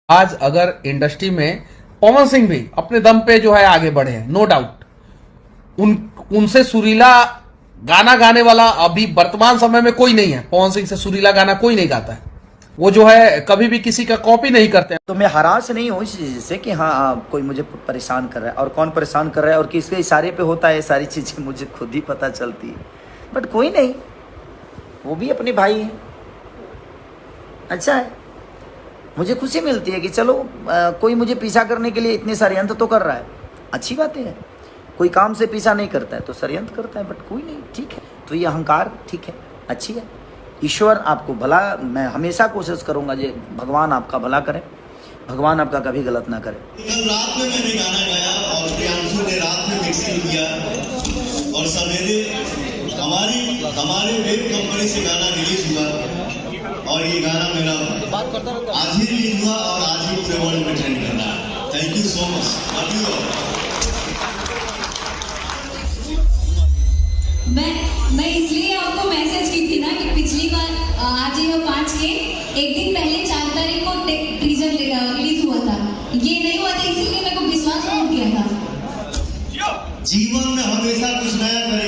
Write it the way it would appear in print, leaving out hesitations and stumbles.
आज अगर इंडस्ट्री में पवन सिंह भी अपने दम पे जो है आगे बढ़े हैं, नो डाउट। उनसे सुरीला गाना गाने वाला अभी वर्तमान समय में कोई नहीं है। पवन सिंह से सुरीला गाना कोई नहीं गाता है। वो जो है कभी भी किसी का कॉपी नहीं करते हैं। तो मैं हरास नहीं हूँ इस चीज़ से कि हाँ कोई मुझे परेशान कर रहा है, और कौन परेशान कर रहा है और किसके इशारे पे होता है, सारी चीज़ें मुझे खुद ही पता चलती है। बट कोई नहीं, वो भी अपने भाई हैं, अच्छा है। मुझे खुशी मिलती है कि चलो कोई मुझे पीछा करने के लिए इतने षड्यंत्र तो कर रहा है, अच्छी बात है। कोई काम से पीछा नहीं करता है तो षड्यंत्र करता है, बट कोई नहीं, ठीक है। तो ये अहंकार ठीक है, अच्छी है। ईश्वर आपको भला, मैं हमेशा कोशिश करूंगा जी, भगवान आपका भला करे, भगवान आपका कभी गलत ना करे। कल रात में मैंने गाना गाया और प्रियांशु ने रात में मिक्सिंग किया और सवेरे हमारे वेब कंपनी से गाना रिलीज हुआ और ये गाना मेरा आज ही रिलीज हुआ और आज ही पूरे वर्ल्ड में ट्रेंड कर रहा है। Thank you so much, love you. मैं इसलिए आपको मैसेज की थी ना कि पिछली बार आज ही 5 के एक दिन पहले 4 तारीख को टीजर रिलीज हुआ था, ये नहीं हुआ था, इसीलिए मेरे को विश्वास टूट गया था। जीवन में हमेशा कुछ नया करें